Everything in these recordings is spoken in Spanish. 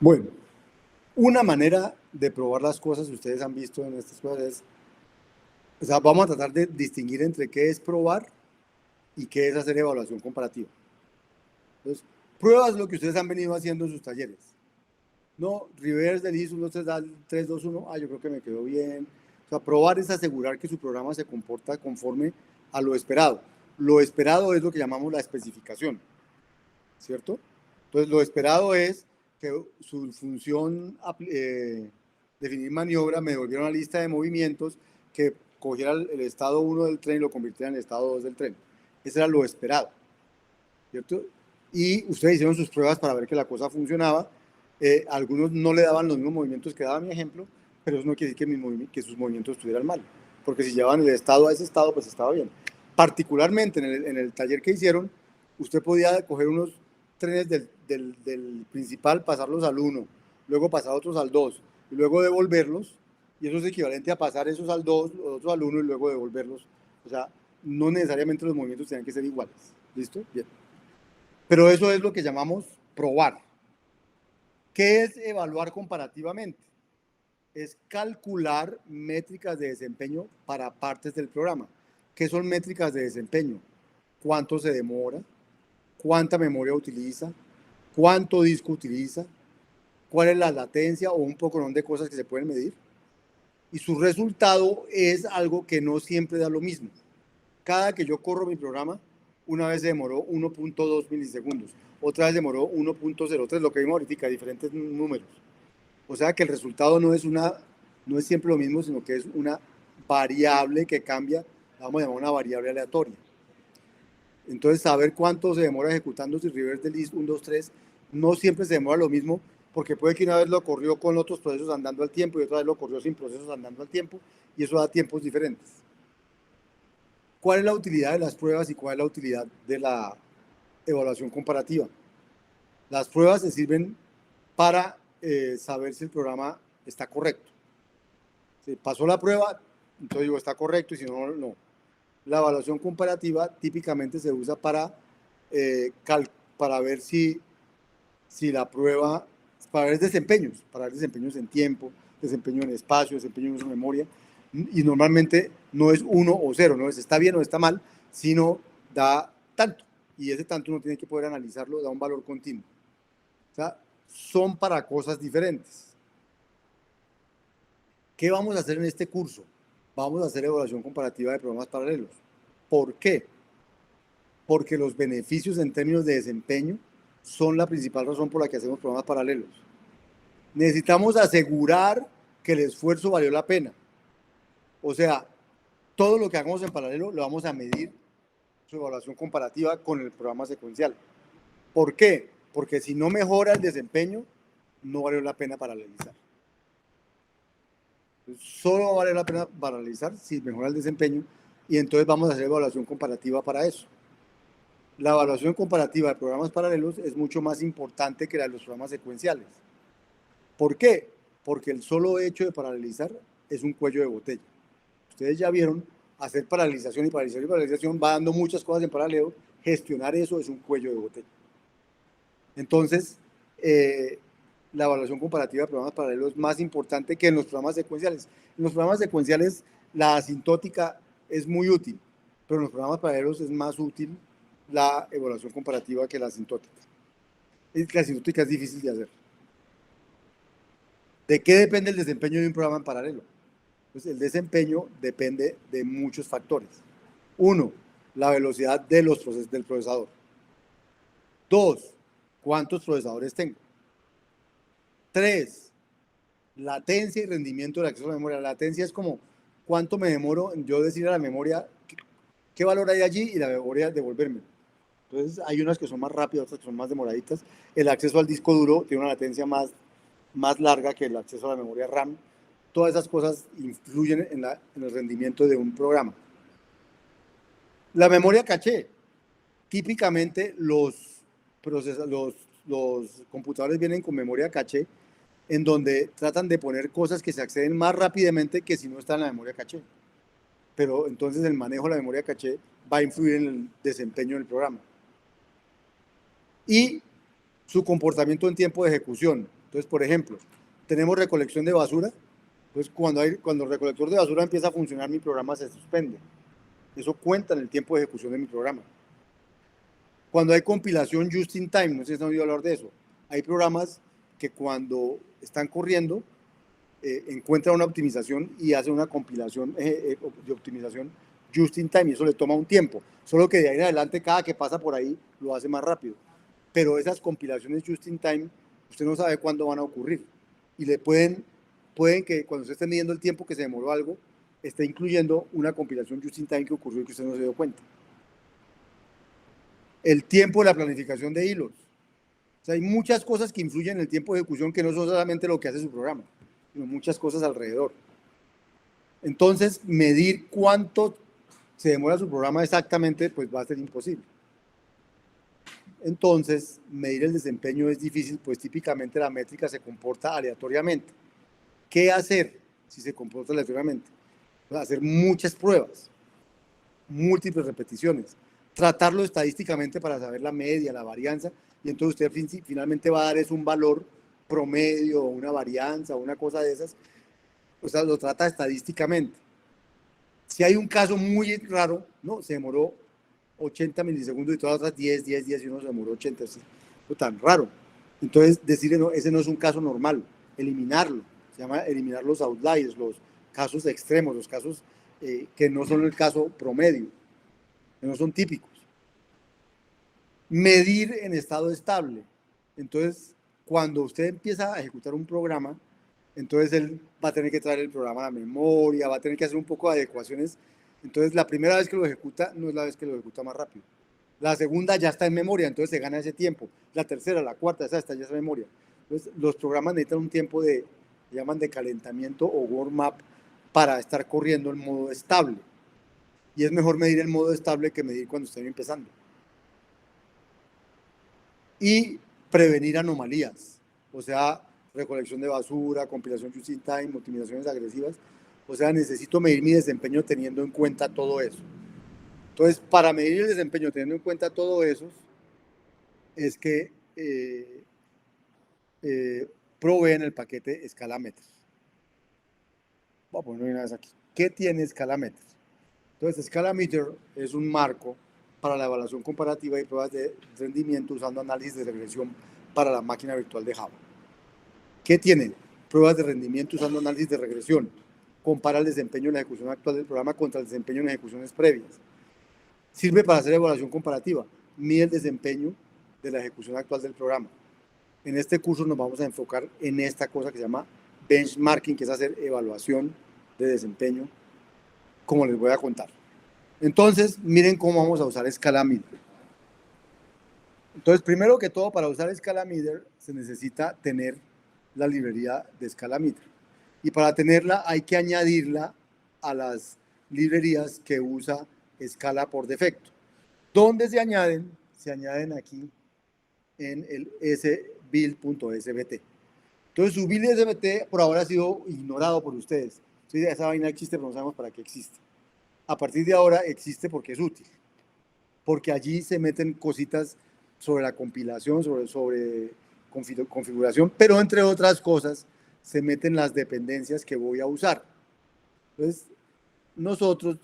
Bueno, una manera de probar las cosas, ustedes han visto en estas cosas, o sea, vamos a tratar de distinguir entre qué es probar y qué es hacer evaluación comparativa. Entonces, pruebas es lo que ustedes han venido haciendo en sus talleres. No, reverse del ISO 3, 2, 1, yo creo que me quedó bien. O sea, probar es asegurar que su programa se comporta conforme a lo esperado. Lo esperado es lo que llamamos la especificación, ¿cierto? Entonces, lo esperado es que su función definir maniobra me devolviera una lista de movimientos que cogiera el estado 1 del tren y lo convirtiera en el estado 2 del tren. Ese era lo esperado, ¿cierto? Y ustedes hicieron sus pruebas para ver que la cosa funcionaba. Algunos no le daban los mismos movimientos que daba mi ejemplo, pero eso no quiere decir que sus movimientos estuvieran mal, porque si llevaban el estado a ese estado, pues estaba bien. Particularmente en el taller que hicieron, usted podía coger unos trenes del principal, pasarlos al 1, luego pasar otros al 2, y luego devolverlos, y eso es equivalente a pasar esos al 2, los otros al 1 y luego devolverlos. O sea, no necesariamente los movimientos tienen que ser iguales. ¿Listo? Bien. Pero eso es lo que llamamos probar. ¿Qué es evaluar comparativamente? Es calcular métricas de desempeño para partes del programa. ¿Qué son métricas de desempeño? ¿Cuánto se demora? ¿Cuánta memoria utiliza? ¿Cuánto disco utiliza? ¿Cuál es la latencia o un poco de cosas que se pueden medir? Y su resultado es algo que no siempre da lo mismo. Cada que yo corro mi programa, una vez se demoró 1.2 milisegundos, otra vez demoró 1.03, lo que vimos ahorita, diferentes números. O sea que el resultado no es siempre lo mismo, sino que es una variable que cambia, la vamos a llamar una variable aleatoria. Entonces, saber cuánto se demora ejecutando si reverse del list 1, 2, 3, no siempre se demora lo mismo, porque puede que una vez lo corrió con otros procesos andando al tiempo y otra vez lo corrió sin procesos andando al tiempo, y eso da tiempos diferentes. ¿Cuál es la utilidad de las pruebas y cuál es la utilidad de la evaluación comparativa? Las pruebas se sirven para saber si el programa está correcto. Si pasó la prueba, entonces digo está correcto y si no, no. La evaluación comparativa típicamente se usa para ver si la prueba, para ver desempeños en tiempo, desempeño en espacio, desempeño en memoria, y normalmente no es 1 o 0, no es está bien o está mal, sino da tanto, y ese tanto uno tiene que poder analizarlo, da un valor continuo. O sea, son para cosas diferentes. ¿Qué vamos a hacer en este curso? Vamos a hacer evaluación comparativa de programas paralelos. ¿Por qué? Porque los beneficios en términos de desempeño son la principal razón por la que hacemos programas paralelos. Necesitamos asegurar que el esfuerzo valió la pena. O sea, todo lo que hagamos en paralelo lo vamos a medir su evaluación comparativa con el programa secuencial. ¿Por qué? Porque si no mejora el desempeño, no valió la pena paralelizar. Solo vale la pena paralelizar si mejora el desempeño y entonces vamos a hacer evaluación comparativa para eso. La evaluación comparativa de programas paralelos es mucho más importante que la de los programas secuenciales. ¿Por qué? Porque el solo hecho de paralelizar es un cuello de botella. Ustedes ya vieron, hacer paralelización y paralización y paralización va dando muchas cosas en paralelo, gestionar eso es un cuello de botella. Entonces, la evaluación comparativa de programas paralelos es más importante que en los programas secuenciales. En los programas secuenciales la asintótica es muy útil, pero en los programas paralelos es más útil la evaluación comparativa que la asintótica. La asintótica es difícil de hacer. ¿De qué depende el desempeño de un programa en paralelo? Pues el desempeño depende de muchos factores. 1, la velocidad del procesador. 2, ¿cuántos procesadores tengo? 3, latencia y rendimiento del acceso a la memoria. La latencia es como cuánto me demoro en yo decir a la memoria qué valor hay allí y la memoria devolverme. Entonces hay unas que son más rápidas, otras que son más demoraditas. El acceso al disco duro tiene una latencia más larga que el acceso a la memoria RAM. Todas esas cosas influyen en el rendimiento de un programa. La memoria caché. Típicamente los computadores vienen con memoria caché en donde tratan de poner cosas que se acceden más rápidamente que si no está en la memoria caché. Pero entonces el manejo de la memoria caché va a influir en el desempeño del programa. Y su comportamiento en tiempo de ejecución. Entonces, por ejemplo, tenemos recolección de basura. Entonces, cuando el recolector de basura empieza a funcionar, mi programa se suspende. Eso cuenta en el tiempo de ejecución de mi programa. Cuando hay compilación just in time, no sé si han oído hablar de eso, hay programas que cuando están corriendo encuentran una optimización y hacen una compilación de optimización just in time, y eso le toma un tiempo. Solo que de ahí en adelante, cada que pasa por ahí, lo hace más rápido. Pero esas compilaciones just in time, usted no sabe cuándo van a ocurrir. Y le pueden que cuando usted esté midiendo el tiempo que se demoró algo, esté incluyendo una compilación just in time que ocurrió y que usted no se dio cuenta. El tiempo de la planificación de hilos. O sea, hay muchas cosas que influyen en el tiempo de ejecución que no son solamente lo que hace su programa, sino muchas cosas alrededor. Entonces, medir cuánto se demora su programa exactamente, pues va a ser imposible. Entonces, medir el desempeño es difícil, pues típicamente la métrica se comporta aleatoriamente. ¿Qué hacer si se comporta aleatoriamente? Pues hacer muchas pruebas, múltiples repeticiones, tratarlo estadísticamente para saber la media, la varianza, y entonces usted finalmente va a dar es un valor promedio, una varianza, una cosa de esas, o sea, lo trata estadísticamente. Si hay un caso muy raro, ¿no? Se demoró 80 milisegundos y todas las otras 10, 10, 10 y uno se demoró 80, es tan raro. Entonces, decirle, no, ese no es un caso normal, eliminarlo, se llama eliminar los outliers, los casos extremos, los casos que no son el caso promedio, que no son típicos. Medir en estado estable. Entonces, cuando usted empieza a ejecutar un programa, entonces él va a tener que traer el programa a la memoria, va a tener que hacer un poco de adecuaciones. Entonces, la primera vez que lo ejecuta no es la vez que lo ejecuta más rápido. La segunda ya está en memoria, entonces se gana ese tiempo. La tercera, la cuarta, esa está ya en memoria. Entonces, los programas necesitan un tiempo de, llaman de calentamiento o warm-up para estar corriendo en modo estable. Y es mejor medir el modo estable que medir cuando estén empezando. Y prevenir anomalías, o sea, recolección de basura, compilación just in time, optimizaciones agresivas. O sea, necesito medir mi desempeño teniendo en cuenta todo eso. Entonces, para medir el desempeño teniendo en cuenta todo eso, es que proveen el paquete Scalameter. Voy a poner una vez aquí. ¿Qué tiene Scalameter? Entonces, Scalameter es un marco para la evaluación comparativa y pruebas de rendimiento usando análisis de regresión para la máquina virtual de Java. ¿Qué tiene? Pruebas de rendimiento usando análisis de regresión. Compara el desempeño en la ejecución actual del programa contra el desempeño en ejecuciones previas. Sirve para hacer evaluación comparativa. Mide el desempeño de la ejecución actual del programa. En este curso nos vamos a enfocar en esta cosa que se llama benchmarking, que es hacer evaluación de desempeño, como les voy a contar. Entonces, miren cómo vamos a usar Scalameter. Entonces, primero que todo, para usar Scalameter se necesita tener la librería de Scalameter. Y para tenerla hay que añadirla a las librerías que usa Scala por defecto. ¿Dónde se añaden? Se añaden aquí en el sbuild.sbt. Entonces, su build sbt por ahora ha sido ignorado por ustedes. Entonces, esa vaina existe, pero no sabemos para qué existe. A partir de ahora existe porque es útil. Porque allí se meten cositas sobre la compilación, sobre configuración, pero entre otras cosas se meten las dependencias que voy a usar. Entonces, nosotros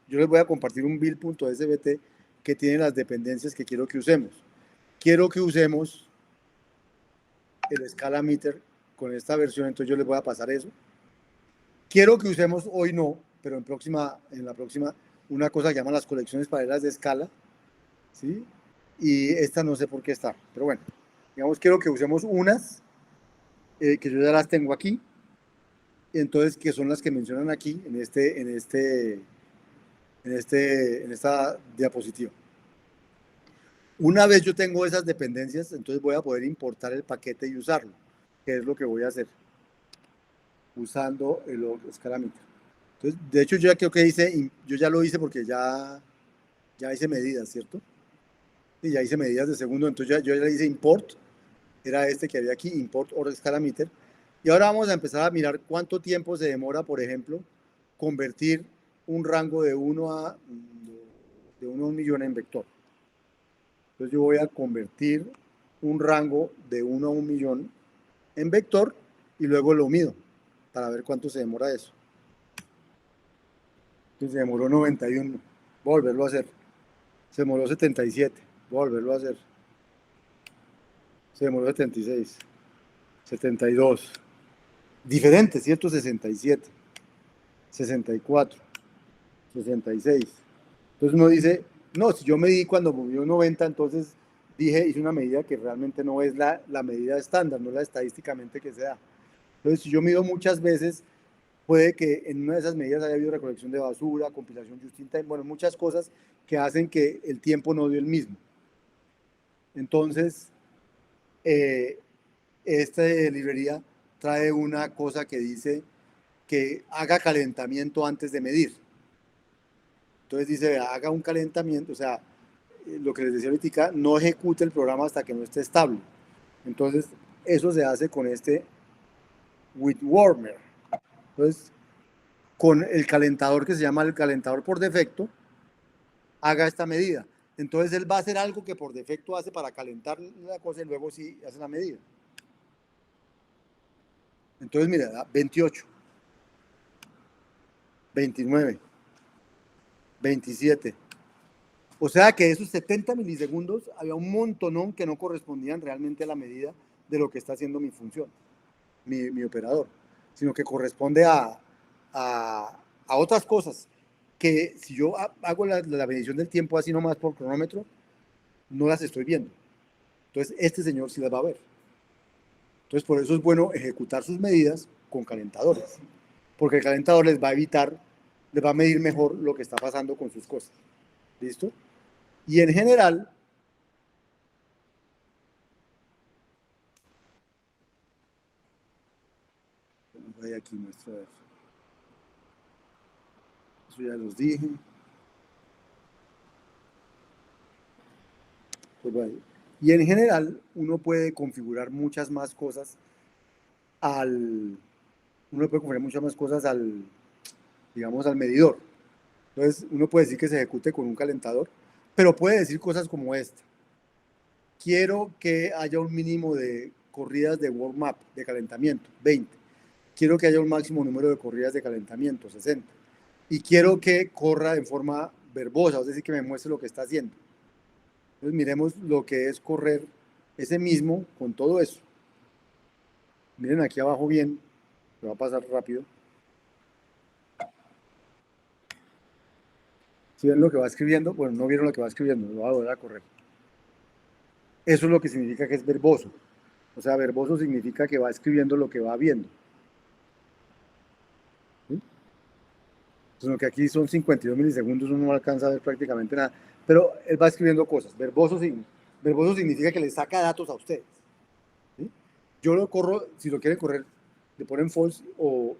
yo les voy a compartir un build.sbt que tiene las dependencias que quiero que usemos. Quiero que usemos el Scalameter con esta versión, entonces yo les voy a pasar eso. Quiero que usemos, hoy no, pero en la próxima, una cosa que llaman las colecciones paralelas de escala, ¿sí? Y esta no sé por qué está, pero bueno, digamos, quiero que usemos unas, que yo ya las tengo aquí, entonces, que son las que mencionan aquí, en esta diapositiva. Una vez yo tengo esas dependencias, entonces voy a poder importar el paquete y usarlo, que es lo que voy a hacer, usando el Scalameter. Entonces, de hecho, yo ya creo que yo ya lo hice porque ya hice medidas, ¿cierto? Y ya hice medidas de segundo, entonces yo ya le hice import, era este que había aquí, import or Scalameter. Y ahora vamos a empezar a mirar cuánto tiempo se demora, por ejemplo, convertir un rango de 1 a 1 millón en vector. Entonces yo voy a convertir un rango de 1 a 1 millón en vector y luego lo mido para ver cuánto se demora eso. Entonces se demoró 91, voy a volverlo a hacer. Se demoró 77, voy a volverlo a hacer. Se demoró 76, 72. Diferente, ¿cierto? 67, 64, 66. Entonces uno dice, no, si yo medí cuando movió 90, entonces hice una medida que realmente no es la medida estándar, no es la estadísticamente que se da. Entonces, si yo mido muchas veces, puede que en una de esas medidas haya habido recolección de basura, compilación just in time, bueno, muchas cosas que hacen que el tiempo no dio el mismo. Entonces, esta librería trae una cosa que dice que haga calentamiento antes de medir. Entonces dice, haga un calentamiento, o sea, lo que les decía ahorita, no ejecute el programa hasta que no esté estable. Entonces, eso se hace con este with warmer. Entonces, con el calentador que se llama el calentador por defecto, haga esta medida. Entonces, él va a hacer algo que por defecto hace para calentar la cosa y luego sí hace la medida. Entonces, mira, 28, 29, 27. O sea que esos 70 milisegundos había un montonón que no correspondían realmente a la medida de lo que está haciendo mi función, mi operador, sino que corresponde a otras cosas que si yo hago la medición del tiempo así nomás por cronómetro, no las estoy viendo. Entonces, este señor sí las va a ver. Entonces, por eso es bueno ejecutar sus medidas con calentadores, porque el calentador les va a evitar, les va a medir mejor lo que está pasando con sus cosas. ¿Listo? Y en general, voy aquí muestra eso ya los dije. Pues bueno. Y en general, uno puede configurar muchas más cosas digamos, al medidor. Entonces, uno puede decir que se ejecute con un calentador, pero puede decir cosas como esta. Quiero que haya un mínimo de corridas de warm-up, de calentamiento, 20. Quiero que haya un máximo número de corridas de calentamiento, 60. Y quiero que corra en forma verbosa, es decir, que me muestre lo que está haciendo. Entonces, miremos lo que es correr ese mismo con todo eso. Miren aquí abajo bien, lo va a pasar rápido. Si ven lo que va escribiendo, bueno, no vieron lo que va escribiendo, lo va a volver a correr. Eso es lo que significa que es verboso. O sea, verboso significa que va escribiendo lo que va viendo. ¿Sí? Sino que aquí son 52 milisegundos, uno no alcanza a ver prácticamente nada. Pero él va escribiendo cosas. Verboso significa que le saca datos a ustedes. ¿Sí? Yo lo corro, si lo quieren correr, le ponen false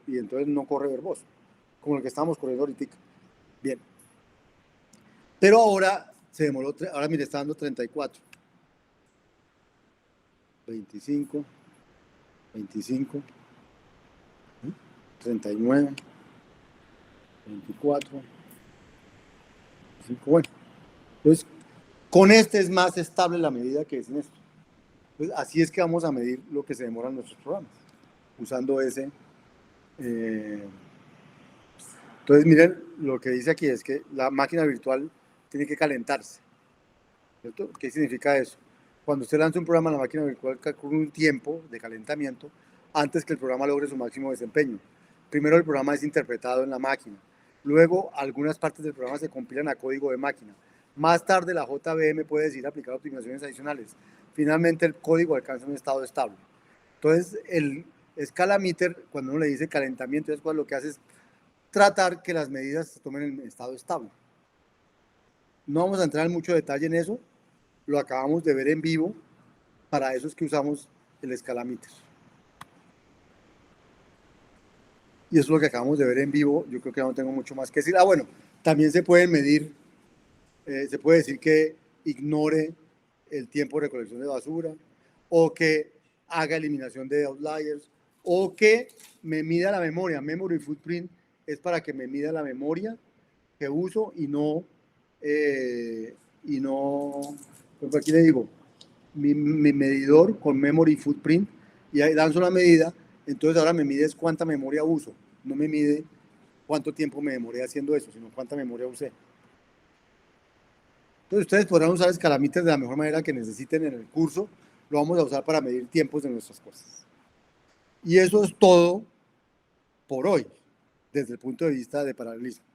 y entonces no corre verboso, como el que estábamos corriendo ahorita. Bien. Pero ahora se demoró, ahora mire, está dando 34. 25, 25, 39, 24, 25, bueno. Entonces, con este es más estable la medida que es en esto. Entonces, así es que vamos a medir lo que se demoran nuestros programas, usando ese. Entonces, miren, lo que dice aquí es que la máquina virtual tiene que calentarse. ¿Cierto? ¿Qué significa eso? Cuando usted lanza un programa, la máquina virtual calcula un tiempo de calentamiento antes que el programa logre su máximo desempeño. Primero el programa es interpretado en la máquina. Luego algunas partes del programa se compilan a código de máquina. Más tarde la JVM puede decir aplicar optimizaciones adicionales. Finalmente el código alcanza un estado estable. Entonces el escalameter, cuando uno le dice calentamiento, es cuando lo que hace es tratar que las medidas se tomen en estado estable. No vamos a entrar en mucho detalle en eso, lo acabamos de ver en vivo, para eso es que usamos el escalameter. Y eso es lo que acabamos de ver en vivo, yo creo que no tengo mucho más que decir. Bueno, también se pueden medir, se puede decir que ignore el tiempo de recolección de basura, o que haga eliminación de outliers, o que me mida la memoria. Memory footprint es para que me mida la memoria que uso y no, pues aquí le digo, mi medidor con memory footprint y ahí dan una medida, entonces ahora me mide cuánta memoria uso, no me mide cuánto tiempo me demoré haciendo eso, sino cuánta memoria usé. Entonces ustedes podrán usar escalameters de la mejor manera que necesiten en el curso, lo vamos a usar para medir tiempos de nuestras cosas. Y eso es todo por hoy, desde el punto de vista de paralelismo.